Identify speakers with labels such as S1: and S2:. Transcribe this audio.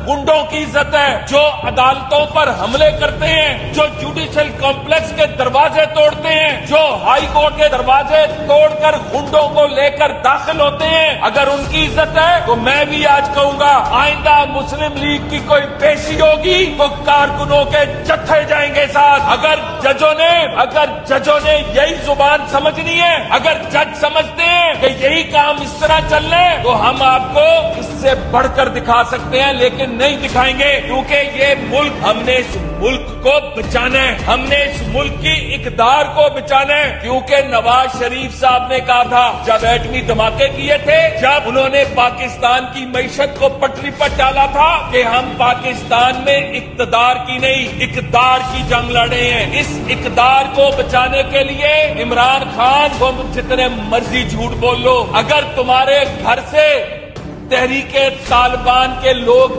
S1: गुंडों की इज्जत है, जो अदालतों पर हमले करते हैं, जो जुडिशियल कॉम्प्लेक्स के दरवाजे तोड़ते हैं, जो हाई कोर्ट के दरवाजे तोड़कर गुंडों को लेकर दाखिल होते हैं, अगर उनकी इज्जत है तो मैं भी आज कहूंगा आइंदा मुस्लिम लीग की कोई पेशी होगी तो कारकुनों के जत्थे जाएंगे साथ। अगर जजों ने यही जुबान समझनी है, अगर जज समझते हैं कि यही काम इस तरह चल रहे तो हम आपको इससे बढ़कर दिखा सकते हैं, लेकिन नहीं दिखाएंगे, क्योंकि ये मुल्क, हमने इस मुल्क को बचाना है, हमने इस मुल्क की इक़दार को बचाना है। क्योंकि नवाज शरीफ साहब ने कहा था जब एटमी धमाके किए थे, जब उन्होंने पाकिस्तान की मईशत को पटरी पर डाला था कि हम पाकिस्तान में इक़्तिदार की नहीं इक़दार की जंग लड़े हैं। इस इक़दार को बचाने के लिए इमरान खान को जितने मर्जी झूठ बोल लो, अगर तुम्हारे घर से तहरीके तालिबान के लोग